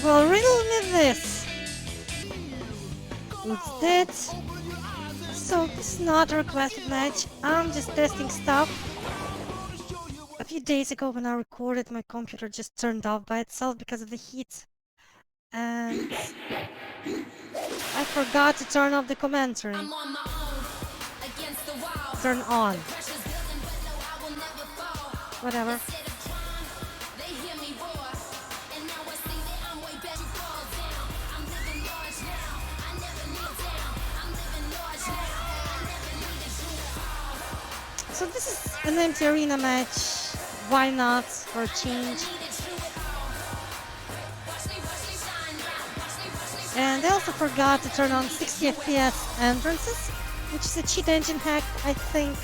Well, Riddle me this. Instead, so this is not a requested match. I'm just testing stuff. A few days ago when I recorded, my computer just turned off by itself because of the heat. And I forgot to turn off the commentary. Turn on. Whatever. So this is an empty arena match. Why not for a change? And I also forgot to turn on 60 FPS entrances, which is a cheat engine hack, I think.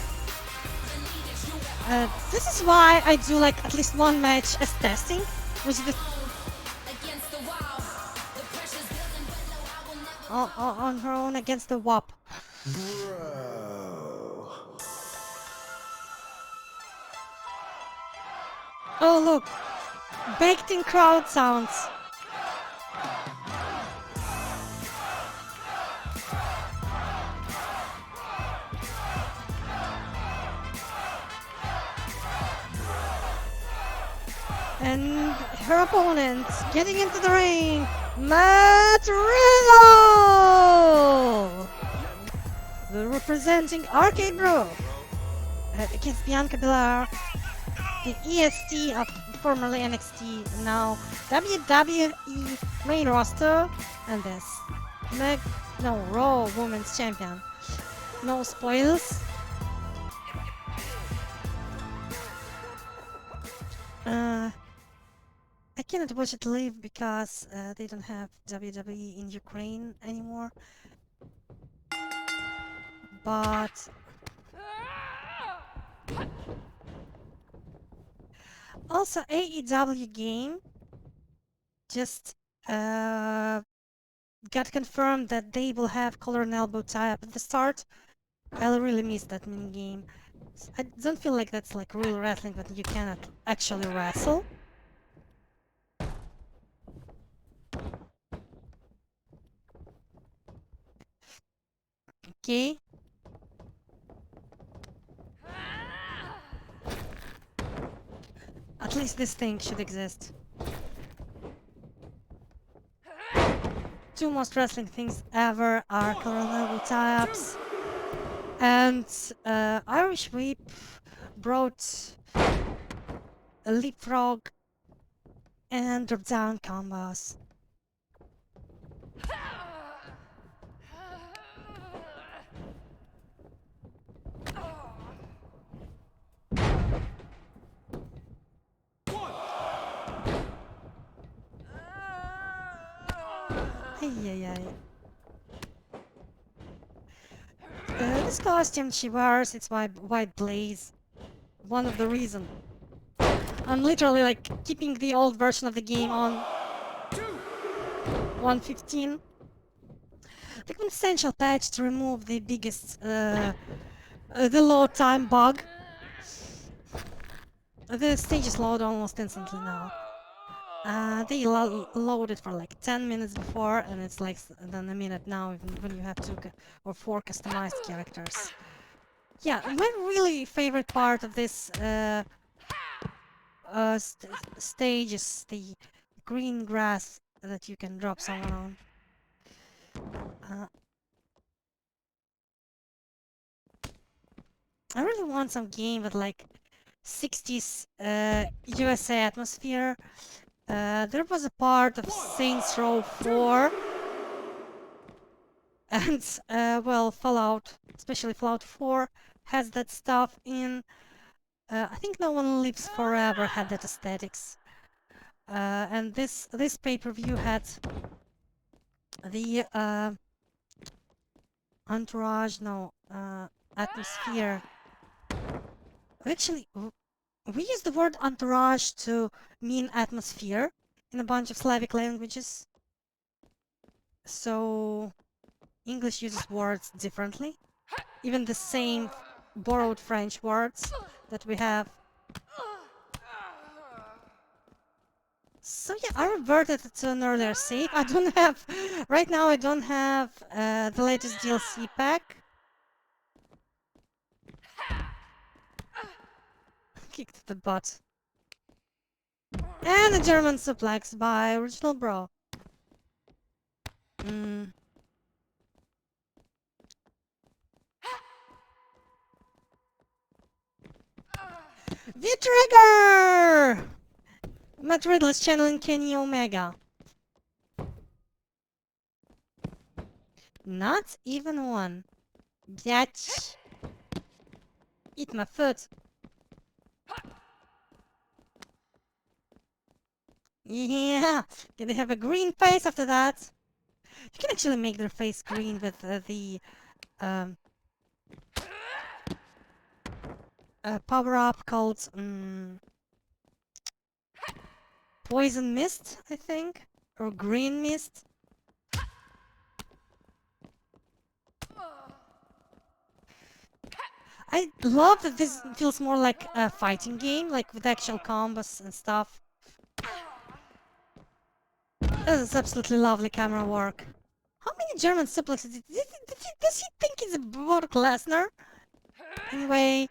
This is why I do like at least one match as testing, which is on her own against the WAP. Bro. Oh look, baked in crowd sounds. And her opponent getting into the ring, Matt Riddle! Representing Arcade Bro against Bianca Belair, the EST of formerly NXT, now WWE main roster, and this Raw Women's Champion. No spoilers. I cannot watch it live because they don't have WWE in Ukraine anymore. But also AEW game just got confirmed that they will have collar and elbow tie-up at the start. I really miss that mini game. I don't feel like that's like real wrestling, but you cannot actually wrestle. Okay. At least this thing should exist. Two most wrestling things ever are collar and elbow tie-ups. And Irish Whip brought a leapfrog and drop down combos. This costume she wears, it's white blaze. One of the reasons. I'm literally like keeping the old version of the game on 115. The quintessential patch to remove the biggest, the load time bug. The stages load almost instantly now. They load it for like 10 minutes before, and it's like then a minute now even when you have 2 or 4 customized characters. Yeah, my really favorite part of this stage is the green grass that you can drop someone on. I really want some game with like 60s USA atmosphere. There was a part of Saints Row 4 and well, Fallout, especially Fallout 4 has that stuff in. I think No One Lives Forever had that aesthetics. And this pay-per-view had the entourage, atmosphere. Actually, we use the word entourage to mean atmosphere in a bunch of Slavic languages. So English uses words differently. Even the same borrowed French words that we have. So yeah, I reverted to an earlier save. I don't have, right now I don't have the latest DLC pack. Kicked the butt. And a German suplex by Original Bro. V-Trigger! Matt Riddle is channeling Kenny Omega. Not even one. Bitch. Eat my foot. Yeah! Can they have a green face after that? You can actually make their face green with the power-up called Poison Mist, I think? Or Green Mist? I love that this feels more like a fighting game, like with actual combos and stuff. This is absolutely lovely camera work. How many German suplexes does he think he's a Brock Lesnar? Anyway.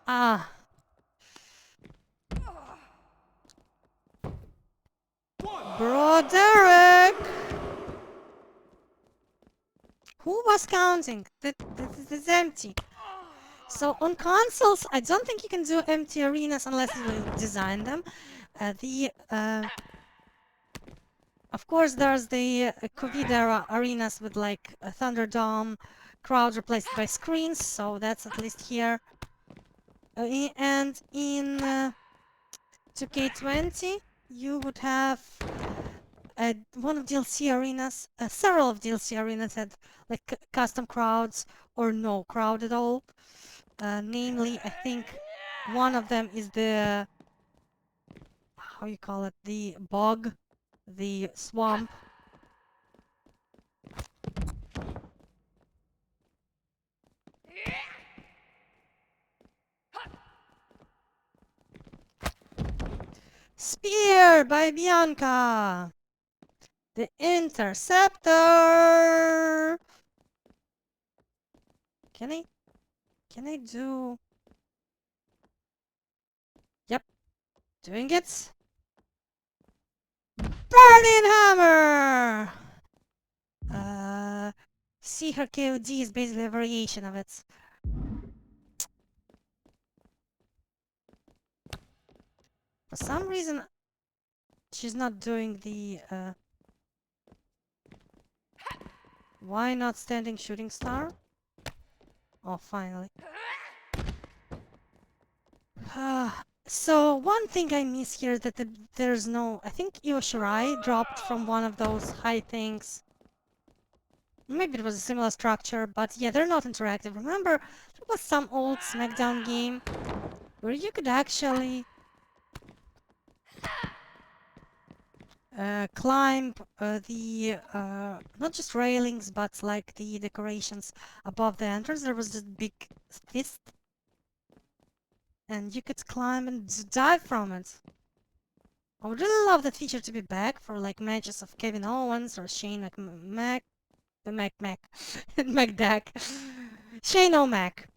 Ah. Broderick! Who was counting? This is empty. So on consoles, I don't think you can do empty arenas unless you design them. Of course, there's the COVID era arenas with like a Thunderdome crowd replaced by screens, so that's at least here. And in 2k20, you would have one of DLC arenas, several of DLC arenas had like custom crowds or no crowd at all. Namely, I think one of them is the, how you call it, the bog, the swamp. Spear by Bianca! The Interceptor! Can I do... Yep, doing it. Burning Hammer! See, her KOD is basically a variation of it. For some reason, she's not doing the, why not standing shooting star? Oh, finally. So, one thing I miss here is that there's no... I think Io Shirai dropped from one of those high things. Maybe it was a similar structure, but yeah, they're not interactive. Remember, there was some old SmackDown game where you could actually climb the not just railings, but like the decorations above the entrance. There was this big fist, and you could climb and dive from it. I would really love that feature to be back for like matches of Kevin Owens or Shane McDack. Shane O'Mac.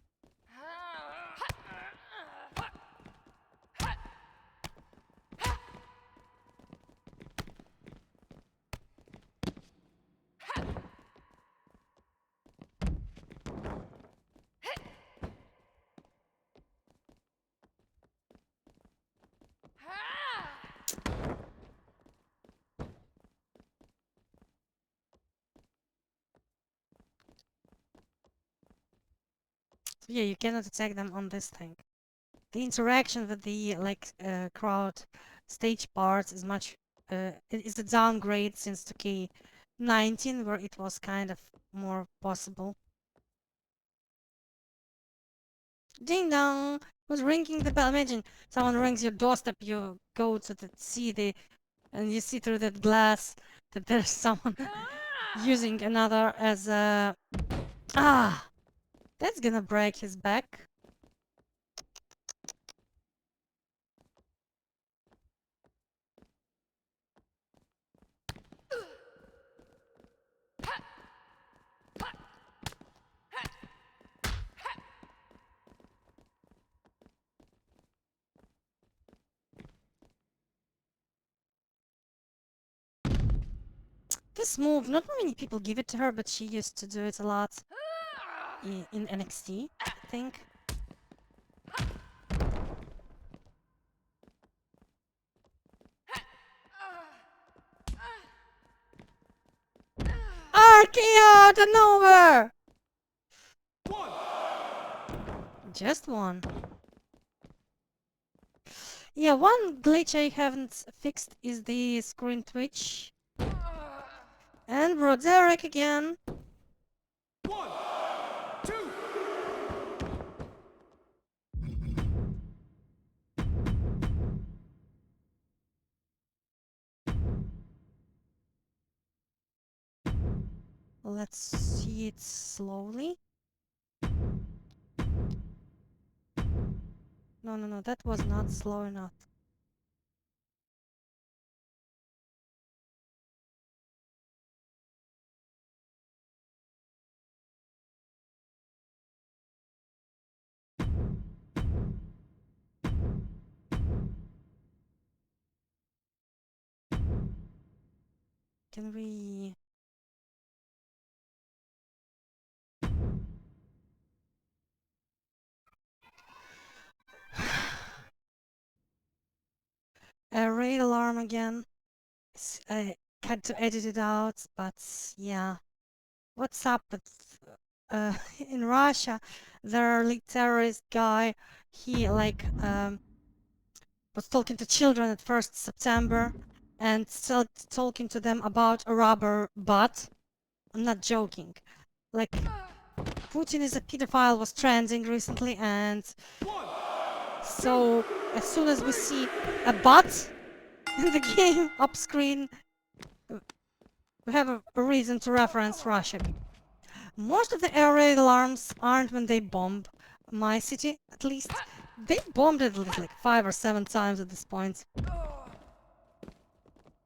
So yeah, you cannot attack them on this thing. The interaction with the like crowd stage parts is much is a downgrade since 2k19, where it was kind of more possible. Ding dong! Who's ringing the bell? Imagine someone rings your doorstep, you go to see and you see through that glass that there's someone using another as a... Ah! That's gonna break his back. This move, not many people give it to her, but she used to do it a lot in NXT, I think. RKO out of nowhere! Just one. Yeah, one glitch I haven't fixed is the screen twitch. And Roderick again. 1, 2. Let's see it slowly. No, that was not slow enough. Can we... A raid alarm again. I had to edit it out, but yeah. What's up with... in Russia, their lead terrorist guy, he like was talking to children at 1st September and still talking to them about a rubber butt. I'm not joking. Like, Putin is a pedophile was trending recently, and so as soon as we see a butt in the game up screen, we have a reason to reference Russia. Most of the air raid alarms aren't when they bomb my city, at least. They bombed it like 5 or 7 times at this point.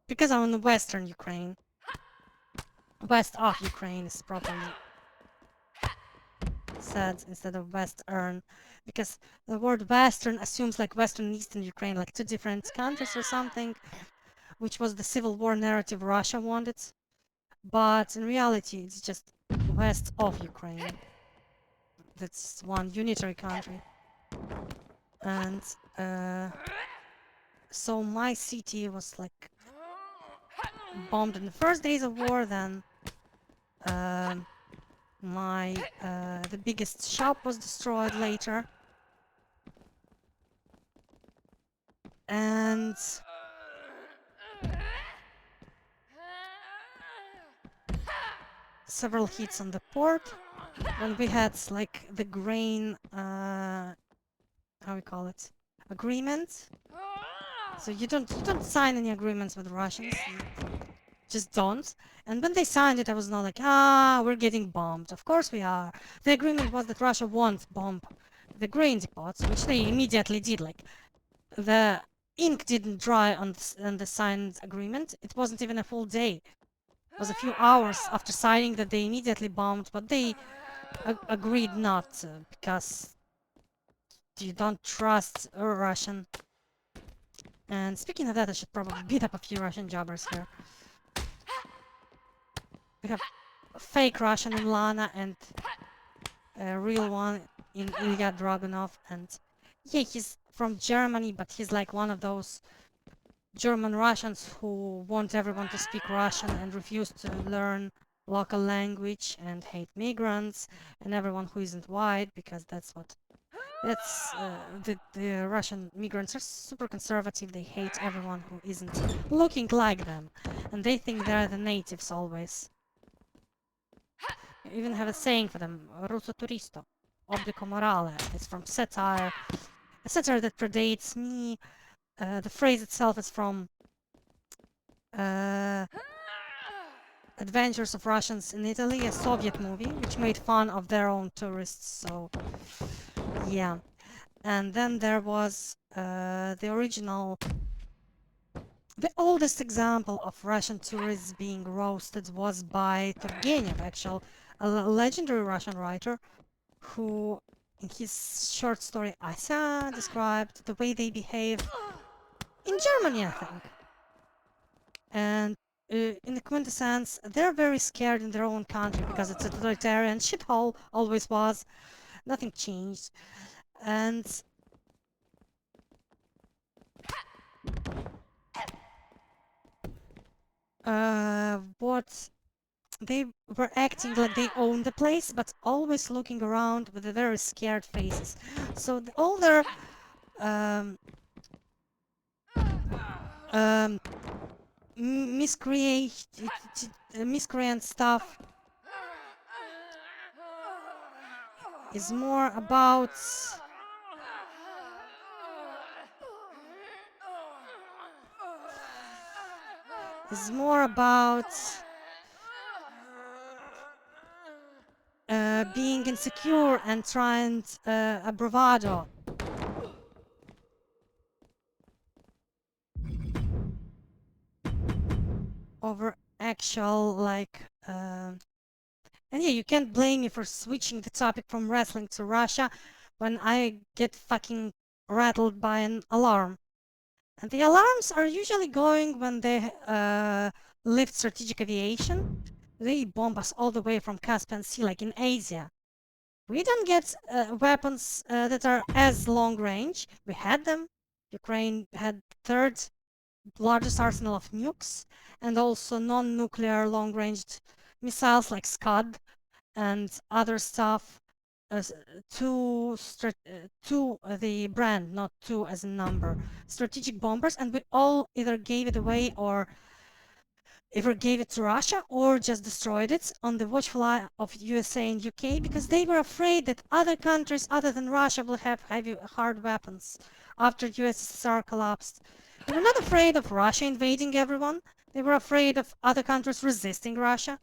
Because I'm in western Ukraine. West of Ukraine is properly said instead of western. Because the word western assumes like western and eastern Ukraine, like 2 different countries or something. Which was the civil war narrative Russia wanted. But in reality, it's just west of Ukraine. That's one unitary country. And so my city was like bombed in the first days of war. Then the biggest shop was destroyed later, and several hits on the port when we had like the grain how we call it, agreement. So you don't sign any agreements with Russians. You just don't. And when they signed it, I was not like, we're getting bombed. Of course we are. The agreement was that Russia won't bomb the grain depots, which they immediately did. Like, the ink didn't dry on the signed agreement. It wasn't even a full day. It was a few hours after signing that they immediately bombed, but they agreed not to, because you don't trust a Russian. And speaking of that, I should probably beat up a few Russian jobbers here. We have a fake Russian in Lana and a real one in Ilya Dragunov. And yeah, he's from Germany, but he's like one of those German Russians who want everyone to speak Russian and refuse to learn local language and hate migrants and everyone who isn't white, because that's what... That's the Russian migrants are super conservative. They hate everyone who isn't looking like them, and they think they're the natives always. You even have a saying for them: "Russo turisto, obblico morale." It's from satire, a satire that predates me. The phrase itself is from Adventures of Russians in Italy, a Soviet movie, which made fun of their own tourists, so yeah. And then there was the original, the oldest example of Russian tourists being roasted was by Turgenev, actually, a legendary Russian writer who, in his short story Asa, described the way they behave in Germany, I think. And in the quintessence, they're very scared in their own country because it's a totalitarian shithole, always was, nothing changed. And what they were acting like they owned the place, but always looking around with very scared faces. So all their miscreant stuff is more about being insecure and trying a bravado. Over actual, like, and yeah, you can't blame me for switching the topic from wrestling to Russia when I get fucking rattled by an alarm. And the alarms are usually going when they lift strategic aviation. They bomb us all the way from Caspian Sea, like in Asia. We don't get weapons that are as long range. We had them. Ukraine had third largest arsenal of nukes, and also non-nuclear long-ranged missiles like Scud and other stuff. Two the brand, not two as a number, strategic bombers, and we all either gave it away or either gave it to Russia or just destroyed it on the watchful eye of USA and UK because they were afraid that other countries other than Russia will have heavy hard weapons after USSR collapsed. They were not afraid of Russia invading everyone. They were afraid of other countries resisting Russia.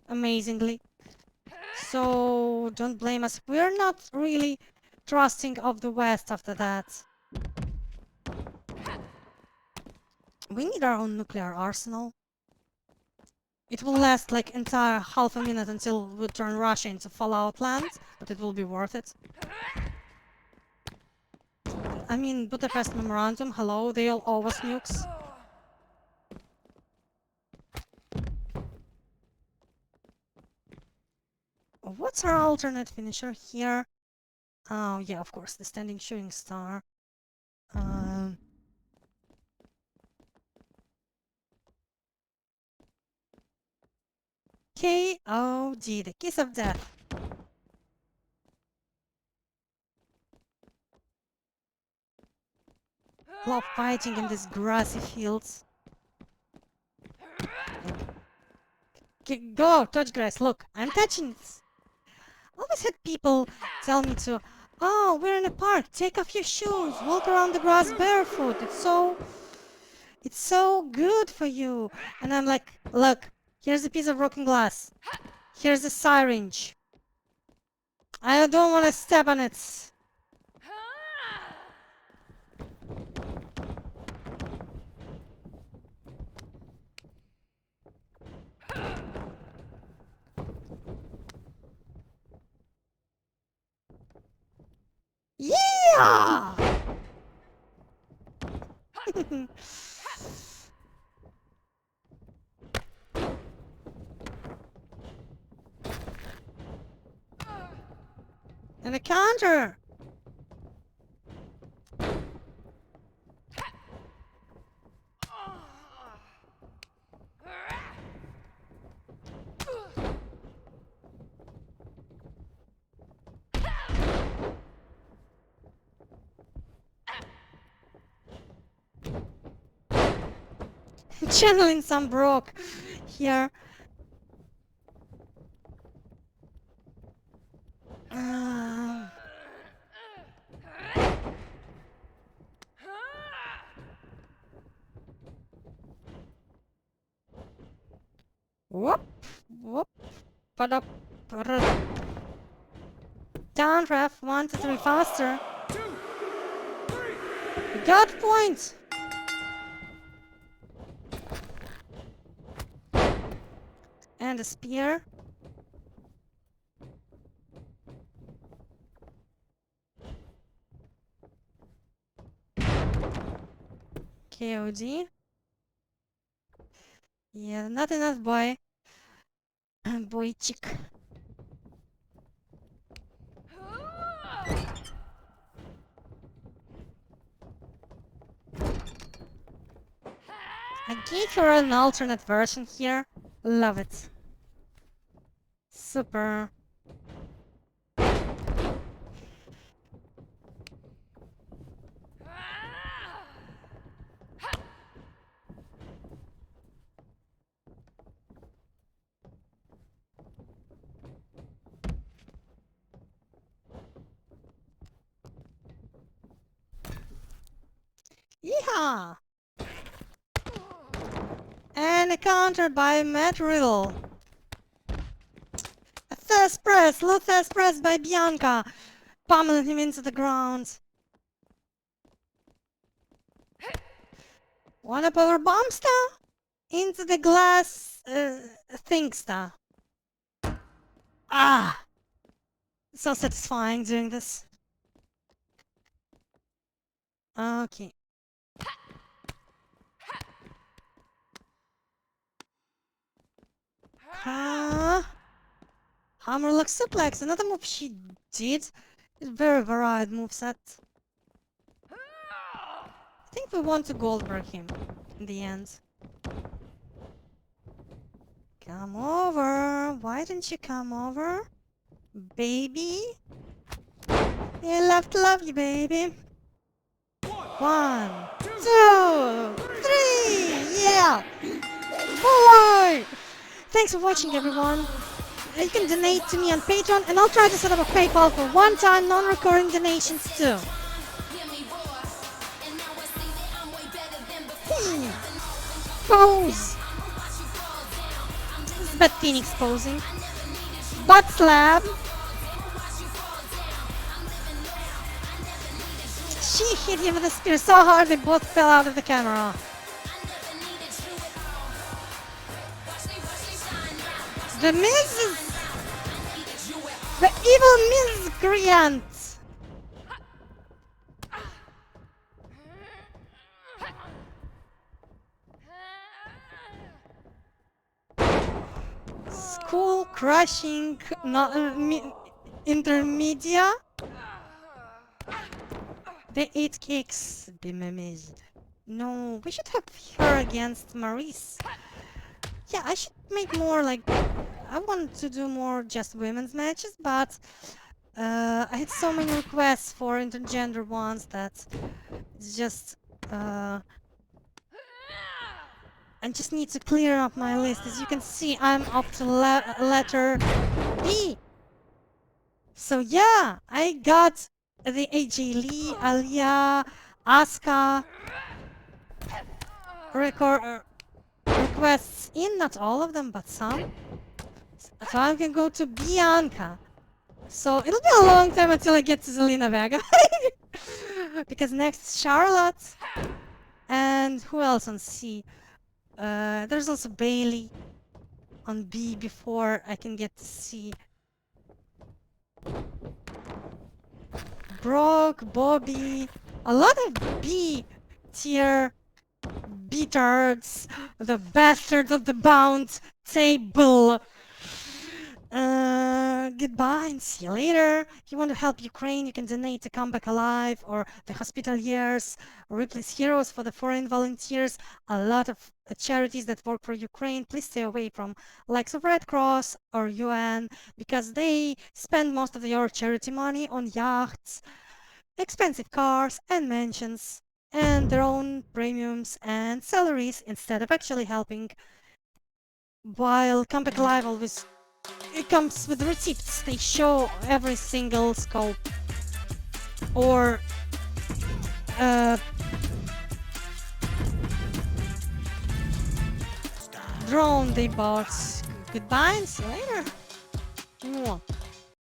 Amazingly. So don't blame us. We're not really trusting of the West after that. We need our own nuclear arsenal. It will last like entire half a minute until we turn Russia into Fallout land, but it will be worth it. I mean, Budapest Memorandum, hello, they all owe us nukes. What's our alternate finisher here? Oh, yeah, of course, the standing shooting star. KOD, the kiss of death. Love fighting in these grassy fields. Go, touch grass, look, I'm touching it. Always had people tell me to, oh, we're in a park, take off your shoes, walk around the grass barefoot, it's so good for you. And I'm like, look, here's a piece of broken glass. Here's a syringe. I don't want to step on it. Yeah! And a counter! Channeling some Brock here. Whoop. Ba-da, ba-da. Down, ref. 1, 2, 3, faster. 2, 3. You got points. And a spear. KOD. Yeah, not enough, boy. Boychik. I gave her an alternate version here. Love it. Super. Yeehaw! And a counter by Matt Riddle. A fast press, low fast press by Bianca, pummeling him into the ground. Wanna power bomb star? Into the glass thing star. Ah! So satisfying doing this. Okay. Hammerlock suplex, another move she did. Very varied moveset. I think we want to Goldberg him in the end. Come over. Why didn't you come over? Baby? I love to love you, baby. 1, 2, 3, yeah! Boy! Thanks for watching, everyone. You can donate to me on Patreon, and I'll try to set up a PayPal for one-time non-recurring donations too. Pose! This is Beth Phoenix posing. Butt slap! She hit him with a spear so hard they both fell out of the camera. The Miz! The evil miscreant! School crushing intermedia. The 8 kicks be amazed. No, we should have her against Maurice. Yeah, I should make more like... I wanted to do more just women's matches, but I had so many requests for intergender ones that it's just... I just need to clear up my list. As you can see, I'm up to letter B. So yeah, I got the AJ Lee, Alia, Asuka requests in, not all of them, but some. So I can go to Bianca. So it'll be a long time until I get to Zelina Vega. Because next is Charlotte. And who else on C? There's also Bayley on B before I can get to C. Brock, Bobby, a lot of B tier beatards, the bastards of the bound table. Goodbye and see you later. If you want to help Ukraine, you can donate to Come Back Alive or the Hospitaliers or Ripley's Heroes for the foreign volunteers. A lot of charities that work for Ukraine. Please stay away from likes of Red Cross or UN because they spend most of your charity money on yachts, expensive cars and mansions and their own premiums and salaries instead of actually helping. While Come Back Alive always... It comes with receipts. They show every single scope or drone they bought. Goodbye and see you later.